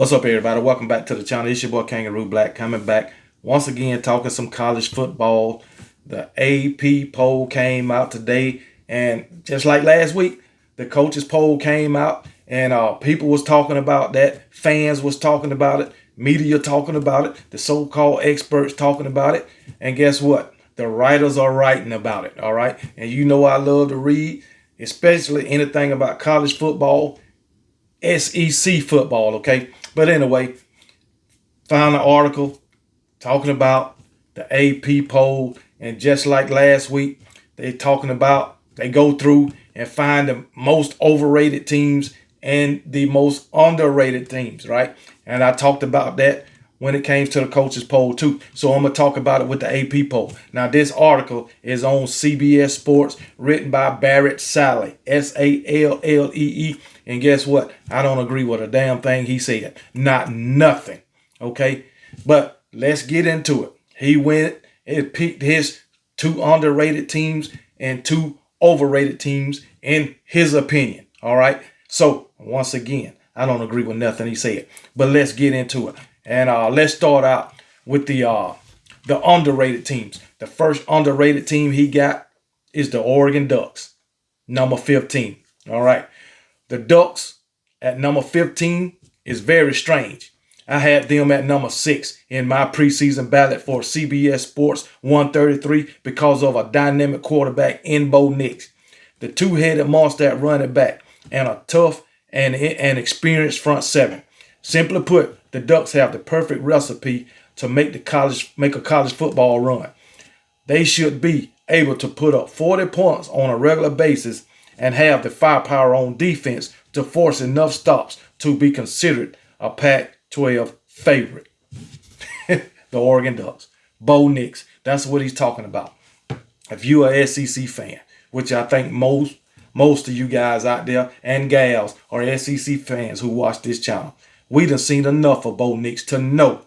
What's up, everybody? Welcome back to the channel. It's your boy Kangaroo Black coming back once again talking some college football. The AP poll came out today, and just like last week, the coaches poll came out, and people was talking about that. Fans was talking about it. Media talking about it. The so-called experts talking about it. And guess what? The writers are writing about it. All right. And you know I love to read, especially anything about college football, SEC football. Okay. But anyway, found an article talking about the AP poll, and just like last week, they go through and find the most overrated teams and the most underrated teams, right? And I talked about that when it came to the coaches poll too. So I'm gonna talk about it with the AP poll. Now this article is on CBS Sports, written by Barrett Sallee, Sallee. And guess what? I don't agree with a damn thing he said. Not nothing. Okay? But let's get into it. He went and picked his two underrated teams and two overrated teams in his opinion. All right? So, once again, I don't agree with nothing he said. But let's get into it. And let's start out with the underrated teams. The first underrated team he got is the Oregon Ducks, number 15. All right? The Ducks at number 15 is very strange. I had them at number 6 in my preseason ballot for CBS Sports 133 because of a dynamic quarterback in Bo Nix, the two-headed monster at running back, and a tough and experienced front seven. Simply put, the Ducks have the perfect recipe to make a college football run. They should be able to put up 40 points on a regular basis and have the firepower on defense to force enough stops to be considered a Pac-12 favorite. The Oregon Ducks. Bo Nix. That's what he's talking about. If you're an SEC fan, which I think most of you guys out there and gals are SEC fans who watch this channel, we done seen enough of Bo Nix to know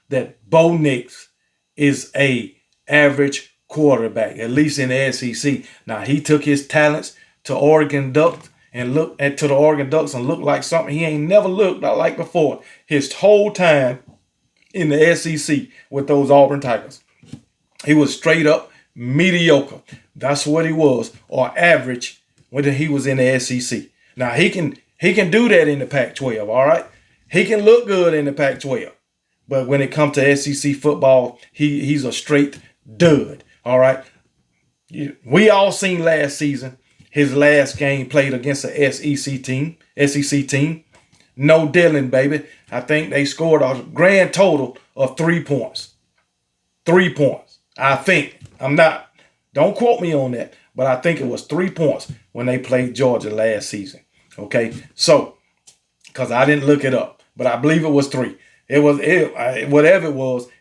that Bo Nix is a average quarterback, at least in the SEC. Now, he took his talents to Oregon Ducks and looked like something he ain't never looked like before his whole time in the SEC with those Auburn Tigers. He was straight up mediocre. That's what he was, or average when he was in the SEC. Now he can do that in the Pac-12, all right? He can look good in the Pac-12. But when it comes to SEC football, he's a straight dud, all right? We all seen last season his last game played against a SEC team. No Dylan, baby. I think they scored a grand total of 3 points. 3 points. I think. Don't quote me on that, but I think it was 3 points when they played Georgia last season. Okay? So, because I didn't look it up, but I believe it was 3. Whatever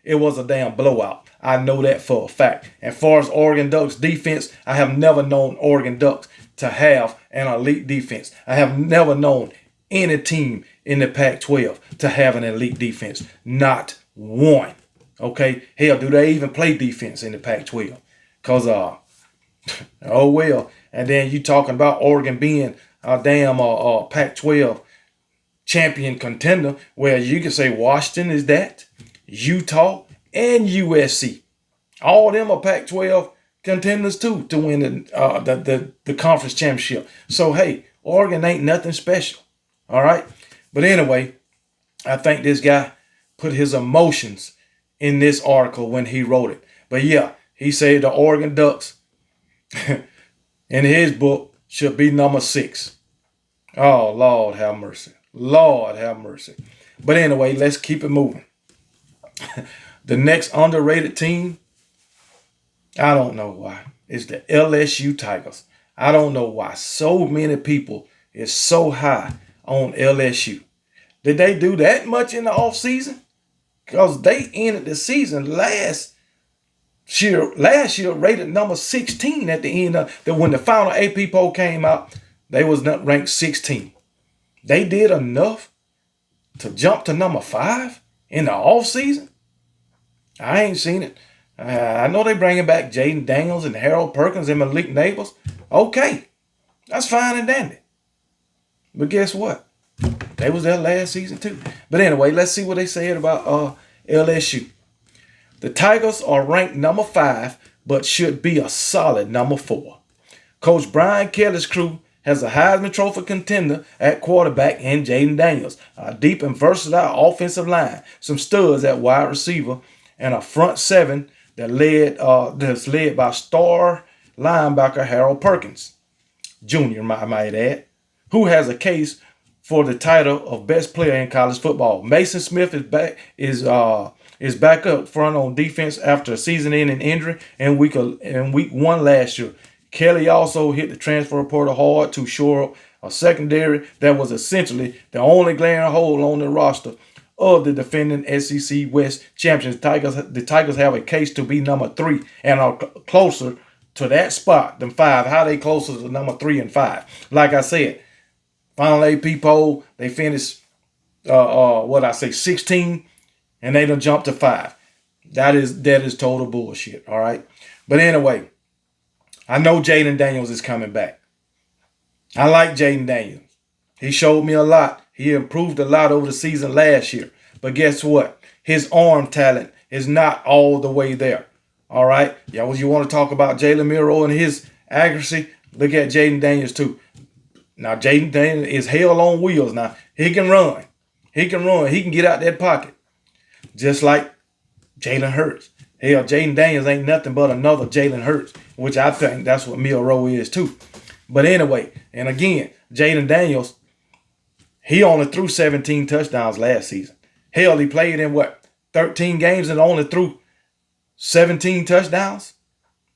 it was a damn blowout. I know that for a fact. And as far as Oregon Ducks defense, I have never known Oregon Ducks to have an elite defense. I have never known any team in the Pac-12 to have an elite defense. Not one. Okay? Hell, do they even play defense in the Pac-12? Because, oh well. And then you talking about Oregon being a damn Pac-12 champion contender, where you can say Washington is that, Utah, and USC. All of them are Pac-12 contenders too to win the conference championship. So, hey, Oregon ain't nothing special. All right? But anyway, I think this guy put his emotions in this article when he wrote it. But yeah, he said the Oregon Ducks, in his book, should be number 6. Oh, Lord have mercy. Lord have mercy. But anyway, let's keep it moving. The next underrated team, I don't know why, is the LSU Tigers. I don't know why so many people is so high on LSU. Did they do that much in the offseason? Because they ended the season last year rated number 16 at the end of when the final AP poll came out, they was not ranked 16. They did enough to jump to number 5 in the offseason? I ain't seen it. I know they bringing back Jaden Daniels and Harold Perkins and Malik Neighbors. Okay, that's fine and dandy. But guess what? They was there last season too. But anyway, let's see what they said about LSU. The Tigers are ranked number 5, but should be a solid number 4. Coach Brian Kelly's crew has a Heisman Trophy contender at quarterback in Jaden Daniels, a deep and versatile offensive line, some studs at wide receiver, and a front seven that's led by star linebacker Harold Perkins Jr., I might add, who has a case for the title of best player in college football. Mason Smith is back up front on defense after a season-ending injury in week 1 last year. Kelly also hit the transfer portal hard to shore up a secondary that was essentially the only glaring hole on the roster of the defending SEC West champions. The Tigers have a case to be number 3 and are closer to that spot than 5. How they closer to number 3 and 5? Like I said, final AP poll, they finished 16, and they done jumped to 5. That is total bullshit. All right, but anyway, I know Jaden Daniels is coming back. I like Jaden Daniels. He showed me a lot. He improved a lot over the season last year. But guess what? His arm talent is not all the way there. All right? Yeah, you want to talk about Jalen Miro and his accuracy? Look at Jaden Daniels too. Now, Jaden Daniels is hell on wheels now. He can run. He can run. He can get out that pocket. Just like Jalen Hurts. Hell, Jaden Daniels ain't nothing but another Jalen Hurts, which I think that's what Milroe is too. But anyway, and again, Jaden Daniels, he only threw 17 touchdowns last season. Hell, he played in 13 games and only threw 17 touchdowns?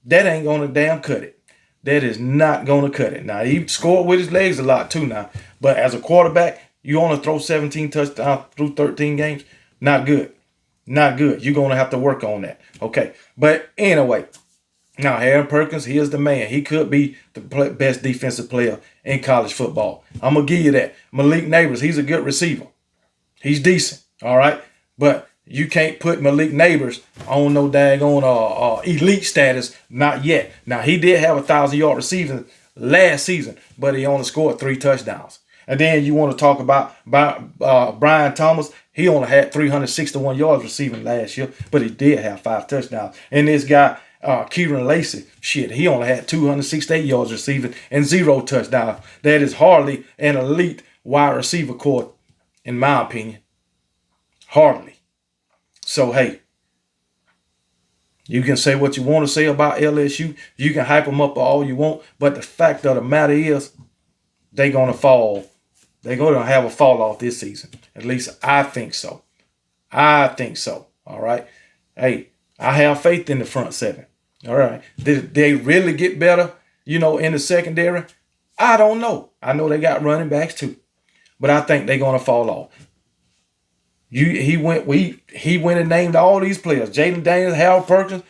That ain't going to damn cut it. That is not going to cut it. Now, he scored with his legs a lot too now. But as a quarterback, you only throw 17 touchdowns through 13 games? Not good. Not good. You're going to have to work on that. Okay. But anyway, now Harold Perkins, he is the man. He could be the best defensive player in college football. I'm going to give you that. Malik Neighbors, he's a good receiver. He's decent. All right. But you can't put Malik Neighbors on no daggone elite status. Not yet. Now, he did have 1,000-yard receiving last season, but he only scored 3 touchdowns. And then you want to talk about Brian Thomas. He only had 361 yards receiving last year, but he did have 5 touchdowns. And this guy, Kieran Lacey, he only had 268 yards receiving and 0 touchdowns. That is hardly an elite wide receiver corps, in my opinion. Hardly. So, hey, you can say what you want to say about LSU. You can hype them up all you want. But the fact of the matter is, they're going to fall. They're going to have a fall off this season. At least I think so. I think so. All right. Hey, I have faith in the front seven. All right. Did they really get better, in the secondary? I don't know. I know they got running backs too. But I think they're going to fall off. He went and named all these players. Jaden Daniels, Harold Perkins,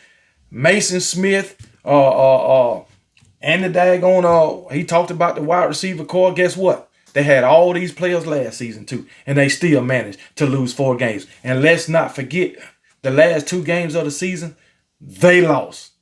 Mason Smith, and the daggone, he talked about the wide receiver core. Guess what? They had all these players last season too, and they still managed to lose 4 games. And let's not forget, the last 2 games of the season, they lost.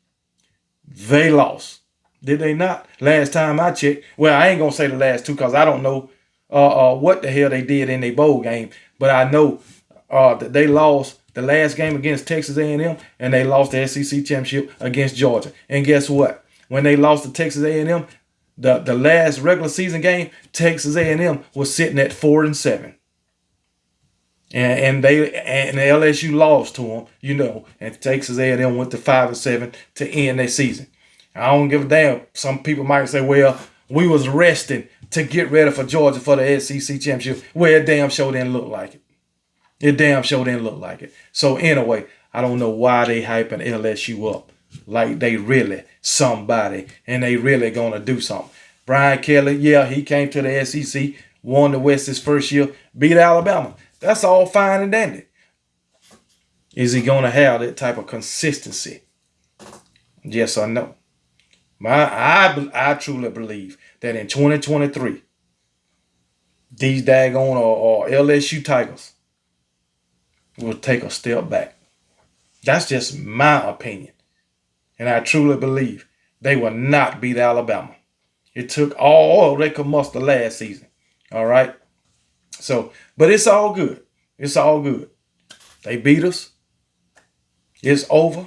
They lost. Did they not? Last time I checked. Well, I ain't going to say the last 2 because I don't know what the hell they did in their bowl game. But I know that they lost the last game against Texas A&M, and they lost the SEC championship against Georgia. And guess what? When they lost to Texas A&M, the last regular season game, Texas A&M was sitting at 4-7, and LSU lost to them, and Texas A&M went to 5-7 to end their season. I don't give a damn. Some people might say, well, we was resting to get ready for Georgia for the SEC championship. Well, it damn sure didn't look like it. It damn sure didn't look like it. So anyway, I don't know why they hyping LSU up like they really somebody and they really gonna do something. Brian Kelly, yeah, he came to the SEC, won the West his first year, beat Alabama. That's all fine and dandy. Is he gonna have that type of consistency? Yes or no? I truly believe that in 2023, these daggone or LSU Tigers will take a step back. That's just my opinion. And I truly believe they will not beat Alabama. It took all they could muster last season. All right. So, but it's all good. It's all good. They beat us. It's over.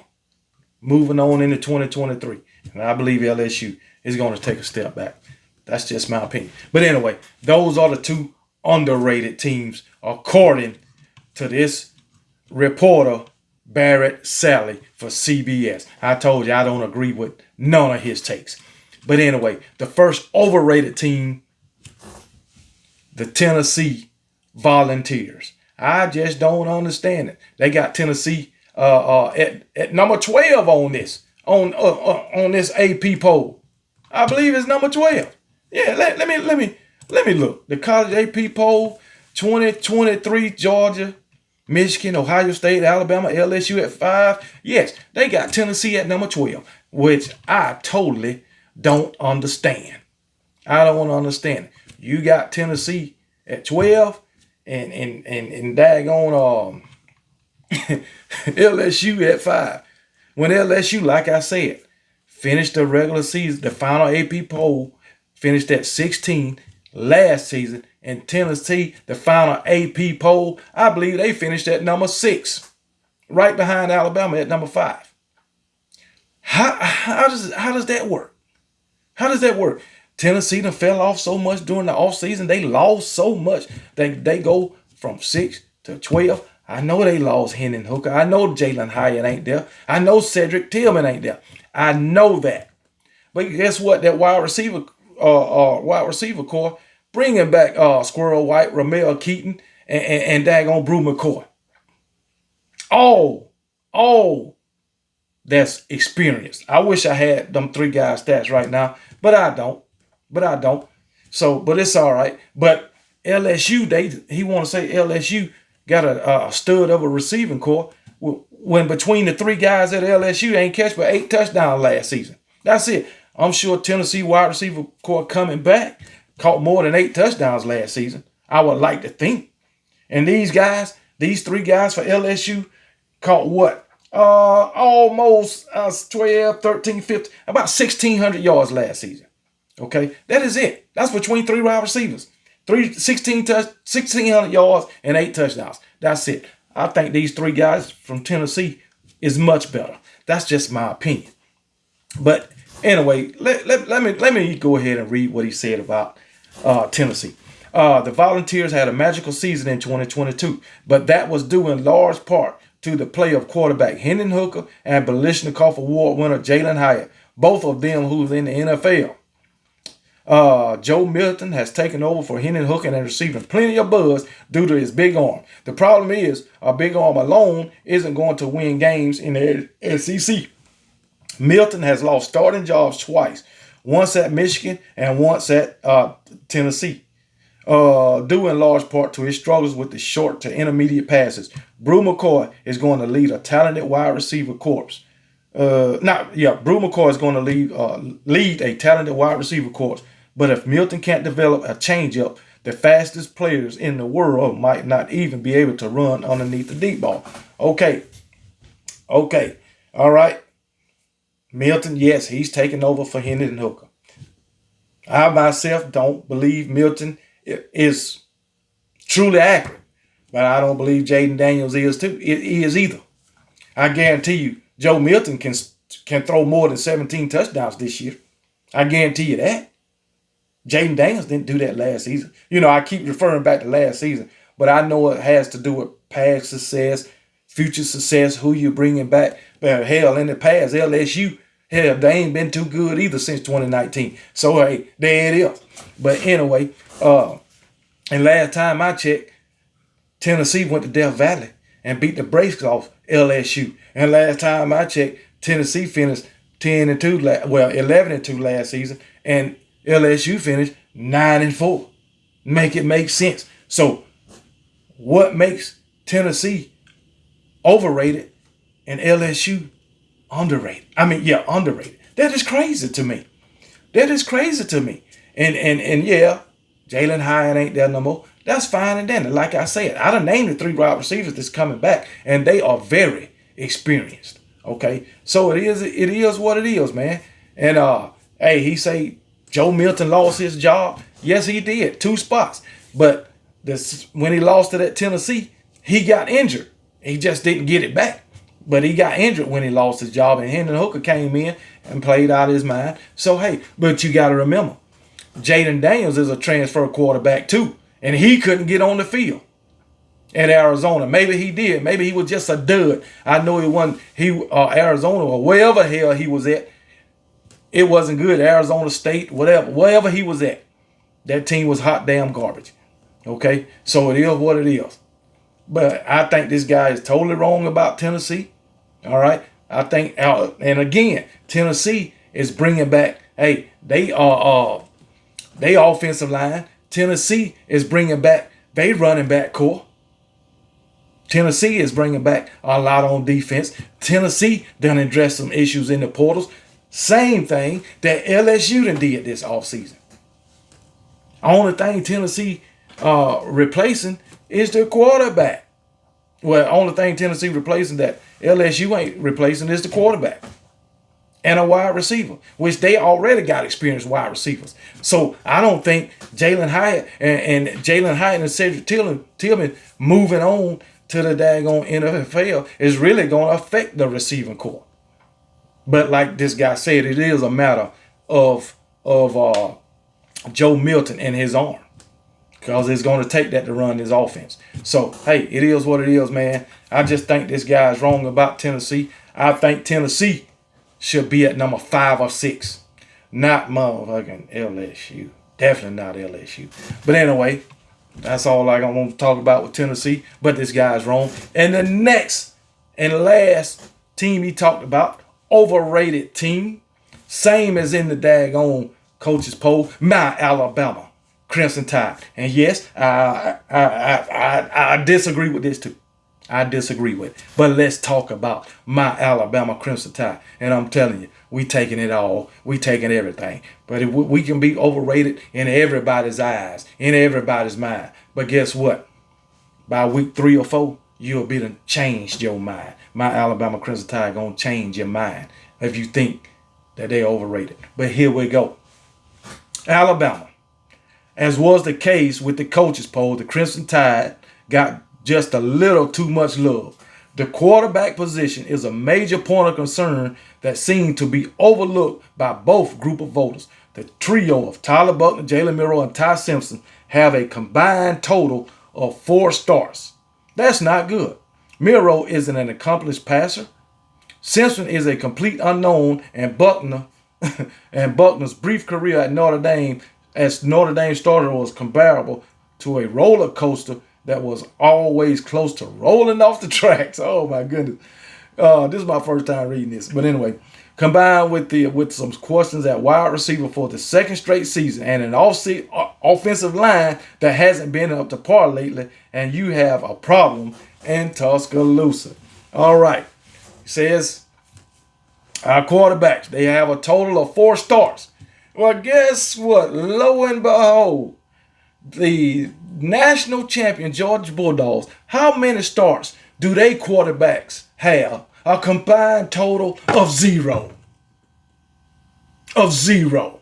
Moving on into 2023. And I believe LSU is going to take a step back. That's just my opinion. But anyway, those are the two underrated teams according to this reporter, Barrett Sally for CBS. I told you I don't agree with none of his takes. But anyway, the first overrated team, the Tennessee Volunteers. I just don't understand it. They got Tennessee at number 12 on this AP poll. I believe it's number 12. Yeah, let me look. The college AP poll 2023 Georgia, Michigan, Ohio State, Alabama, LSU at 5. Yes, they got Tennessee at number 12, which I totally don't understand. I don't understand it. You got Tennessee at 12 and daggone LSU at 5. When LSU, like I said, finished the regular season, the final AP poll finished at 16 last season, and Tennessee, the final AP poll, I believe they finished at number 6, right behind Alabama at number 5. How does that work? How does that work? Tennessee done fell off so much during the offseason. They lost so much that they go from 6 to 12. I know they lost Hendon Hooker. I know Jalen Hyatt ain't there. I know Cedric Tillman ain't there. I know that. But guess what? That wide receiver core, bringing back Squirrel White, Ramel Keaton, and daggone Brew McCoy. Oh, that's experienced. I wish I had them 3 guys' stats right now, but I don't. So, but it's all right. But LSU, he want to say LSU got a stud of a receiving core when between the 3 guys at LSU, they ain't catch but 8 touchdowns last season. That's it. I'm sure Tennessee wide receiver core coming back caught more than 8 touchdowns last season. I would like to think. And these 3 guys for LSU caught what? Almost 12, 13, 15, about 1,600 yards last season. Okay, that is it. That's between 3 wide receivers. 1,600 yards and 8 touchdowns. That's it. I think these 3 guys from Tennessee is much better. That's just my opinion. But anyway, let me go ahead and read what he said about Tennessee. The Volunteers had a magical season in 2022, but that was due in large part to the play of quarterback Hendon Hooker and Balishnikov Award winner Jalen Hyatt, both of them who's in the NFL. Joe Milton has taken over for Hendon Hooker and is receiving plenty of buzz due to his big arm. The problem is a big arm alone isn't going to win games in the SEC. Milton has lost starting jobs twice, once at Michigan and once at Tennessee, due in large part to his struggles with the short to intermediate passes. Brew McCoy is going to lead a talented wide receiver corps. Brew McCoy is going to lead a talented wide receiver corps. But if Milton can't develop a changeup, the fastest players in the world might not even be able to run underneath the deep ball. Okay. All right. Milton, yes, he's taking over for Hendon Hooker. I myself don't believe Milton is truly accurate, but I don't believe Jaden Daniels is either. I guarantee you, Joe Milton can throw more than 17 touchdowns this year. I guarantee you that. Jaden Daniels didn't do that last season. You know, I keep referring back to last season, but I know it has to do with past success, future success, who you're bringing back. But hell, in the past, LSU, hell, they ain't been too good either since 2019. So, hey, there it is. But anyway, and last time I checked, Tennessee went to Death Valley and beat the brakes off LSU. And last time I checked, Tennessee finished 11-2 last season, and LSU finished 9-4. Make it make sense. So, what makes Tennessee overrated and LSU underrated? Underrated. That is crazy to me. And yeah, Jalen Hyatt ain't there no more. That's fine and dandy. Like I said, I done named the 3 wide receivers that's coming back, and they are very experienced. Okay, so it is what it is, man. And hey, he say Joe Milton lost his job. Yes, he did, 2 spots. But This when he lost it at Tennessee, he got injured. He just didn't get it back. But he got injured when he lost his job, and Hendon Hooker came in and played out his mind. So, hey, but you got to remember, Jaden Daniels is a transfer quarterback too, and he couldn't get on the field at Arizona. Maybe he did. Maybe he was just a dud. I know he wasn't. Arizona or wherever hell he was at, it wasn't good. Arizona State, wherever he was at, that team was hot damn garbage. Okay, so it is what it is. But I think this guy is totally wrong about Tennessee. All right, I think, and again, Tennessee is bringing back. Hey, they offensive line. Tennessee is bringing back. They running back core. Tennessee is bringing back a lot on defense. Tennessee done address some issues in the portals. Same thing that LSU done did this offseason. Only thing Tennessee replacing is the quarterback. Well, only thing Tennessee replacing that LSU ain't replacing is the quarterback and a wide receiver, which they already got experienced wide receivers. So I don't think Jalen Hyatt and Cedric Tillman moving on to the daggone NFL is really going to affect the receiving core. But like this guy said, it is a matter of Joe Milton and his arm, because it's going to take that to run his offense. So, hey, it is what it is, man. I just think this guy is wrong about Tennessee. I think Tennessee should be at number 5 or 6, not motherfucking LSU. Definitely not LSU. But anyway, that's all I want to talk about with Tennessee. But this guy's wrong. And the next and last team he talked about, overrated team, same as in the daggone coaches poll, my Alabama Crimson Tide. And yes, I disagree with this too. I disagree with it. But let's talk about my Alabama Crimson Tide. And I'm telling you, we taking it all. We taking everything. But if we can be overrated in everybody's eyes, in everybody's mind. But guess what? By week 3 or 4, you'll be done changed your mind. My Alabama Crimson Tide gonna change your mind if you think that they're overrated. But here we go. Alabama. As was the case with the coaches poll, the Crimson Tide got just a little too much love. The quarterback position is a major point of concern that seemed to be overlooked by both group of voters. The trio of Tyler Buchner, Jalen Milroe, and Ty Simpson have a combined total of 4 starts. That's not good. Milroe isn't an accomplished passer. Simpson is a complete unknown, and Buckner's brief career at Notre Dame as Notre Dame starter was comparable to a roller coaster that was always close to rolling off the tracks. Oh my goodness. This is my first time reading this. But anyway, combined with some questions at wide receiver for the second straight season and an offensive line that hasn't been up to par lately, and you have a problem in Tuscaloosa. All right. It says our quarterbacks, they have a total of 4 starts. Well, guess what? Lo and behold, the national champion Georgia Bulldogs, how many starts do they quarterbacks have? A combined total of 0. Of 0.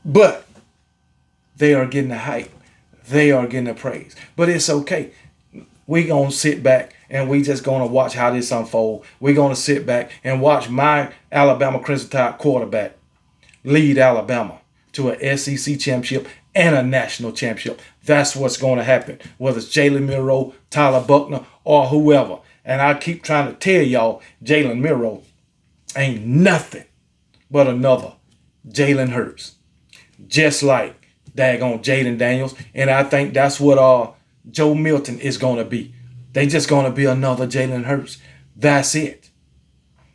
But they are getting the hype. They are getting the praise. But it's okay. We're going to sit back and we just going to watch how this unfold. We're going to sit back and watch my Alabama Crimson Tide quarterback lead Alabama to an SEC championship and a national championship. That's what's going to happen, whether it's Jalen Milroe, Tyler Buchner, or whoever. And I keep trying to tell y'all, Jalen Milroe ain't nothing but another Jalen Hurts. Just like daggone Jaden Daniels. And I think that's what Joe Milton is going to be. They just going to be another Jalen Hurts. That's it.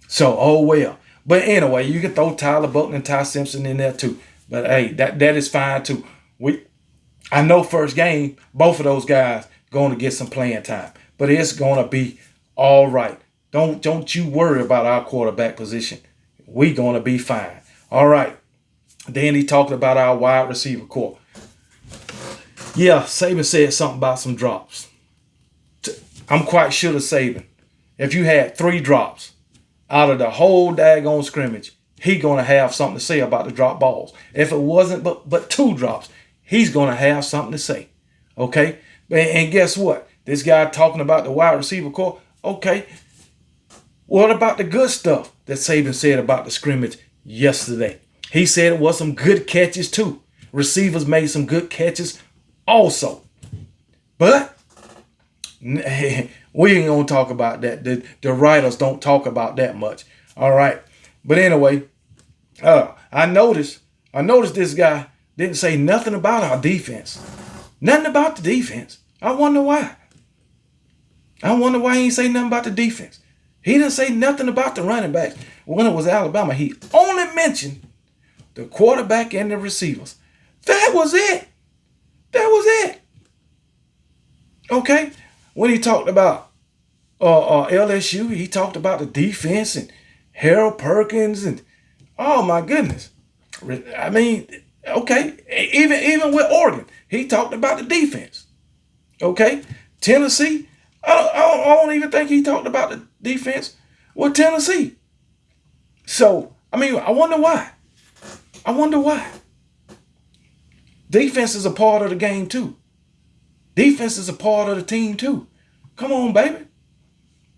So, oh well. But anyway, you can throw Tyler Buchner and Ty Simpson in there too. But hey, that is fine too. I know first game, both of those guys going to get some playing time. But it's going to be all right. Don't you worry about our quarterback position. We going to be fine. All right. Then he talked about our wide receiver core. Yeah, Saban said something about some drops. I'm quite sure of Saban. If you had 3 drops out of the whole daggone scrimmage, he going to have something to say about the drop balls. If it wasn't but 2 drops, he's going to have something to say. Okay? And guess what? This guy talking about the wide receiver core. Okay. What about the good stuff that Saban said about the scrimmage yesterday? He said it was some good catches too. Receivers made some good catches also. But we ain't going to talk about that. The writers don't talk about that much. All right. But anyway, I noticed this guy didn't say nothing about our defense. Nothing about the defense. I wonder why. I wonder why he ain't say nothing about the defense. He didn't say nothing about the running backs. When it was Alabama, he only mentioned the quarterback and the receivers. That was it. That was it. Okay? When he talked about LSU, he talked about the defense and Harold Perkins and, oh my goodness. I mean, okay, even with Oregon, he talked about the defense. Okay? Tennessee, I don't even think he talked about the defense with Tennessee. So, I mean, I wonder why. I wonder why. Defense is a part of the game too. Defense is a part of the team too. Come on, baby.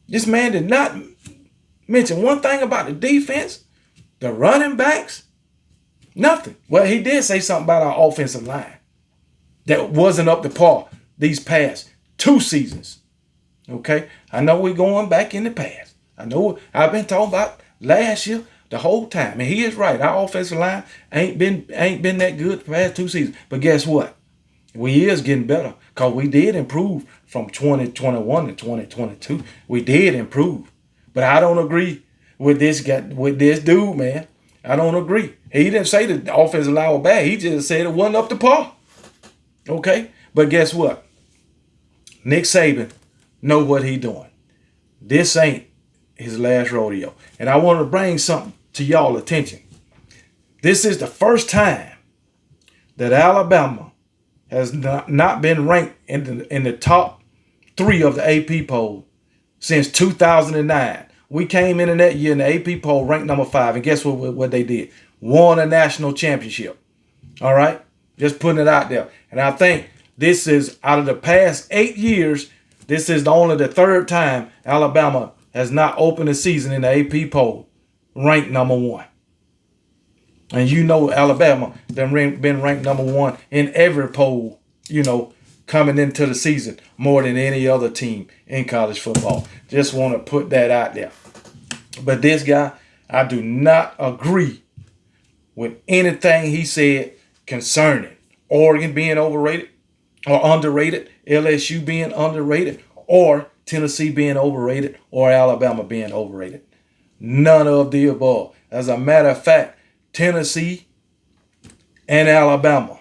This man did not mention one thing about the defense, the running backs, nothing. Well, he did say something about our offensive line that wasn't up to par these past 2 seasons. Okay? I know we're going back in the past. I know I've been talking about last year the whole time. And he is right. Our offensive line ain't been that good the past 2 seasons. But guess what? We is getting better because we did improve from 2021 to 2022. We did improve. But I don't agree with this guy, with this dude, man. I don't agree. He didn't say the offensive line was bad. He just said it wasn't up to par. Okay? But guess what? Nick Saban know what he doing. This ain't his last rodeo. And I want to bring something to y'all attention. This is the first time that Alabama has not been ranked in the top 3 of the AP poll since 2009. We came in that year in the AP poll ranked number 5. And guess what they did? Won a national championship. All right? Just putting it out there. And I think this is, out of the past 8 years, this is only the 3rd time Alabama has not opened a season in the AP poll ranked number 1. And you know Alabama been ranked number 1 in every poll, coming into the season more than any other team in college football. Just want to put that out there. But this guy, I do not agree with anything he said concerning Oregon being overrated or underrated, LSU being underrated, or Tennessee being overrated, or Alabama being overrated. None of the above. As a matter of fact, Tennessee and Alabama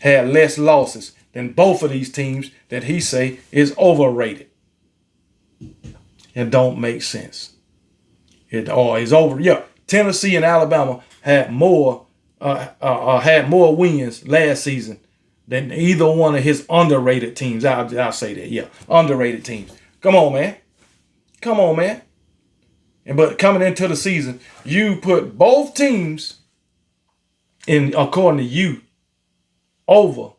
had less losses than both of these teams that he say is overrated. It don't make sense. It's over. Yeah, Tennessee and Alabama had more wins last season than either one of his underrated teams. I'll say that. Yeah, underrated teams. Come on, man. Come on, man. But coming into the season, you put both teams in, according to you, over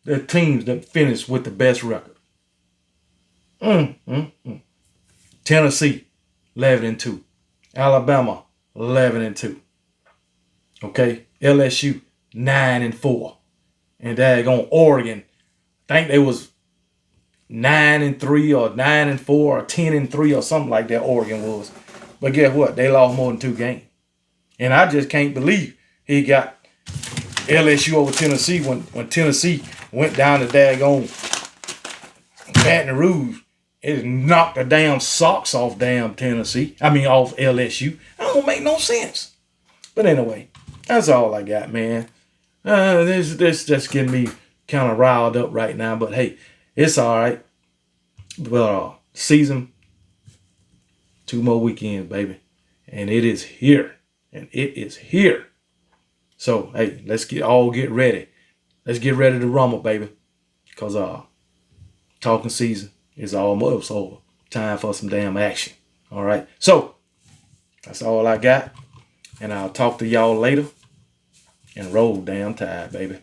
the teams that finished with the best record. Tennessee, 11-2. Alabama, 11-2. Okay, LSU, 9-4. And daggone Oregon, I think they was 9-3 or 9-4 or 10-3 or something like that. Oregon was, but guess what? They lost more than 2 games, and I just can't believe he got LSU over Tennessee when Tennessee went down to daggone Baton Rouge. It knocked the damn socks off damn Tennessee. Off LSU. That don't make no sense. But anyway, that's all I got, man. This just getting me kind of riled up right now. But hey, it's all right. But season, 2 more weekends, baby. And it is here. So, hey, let's get ready. Let's get ready to rumble, baby. Because talking season is almost over. Time for some damn action. All right. So, that's all I got. And I'll talk to y'all later. and roll damn tide, baby.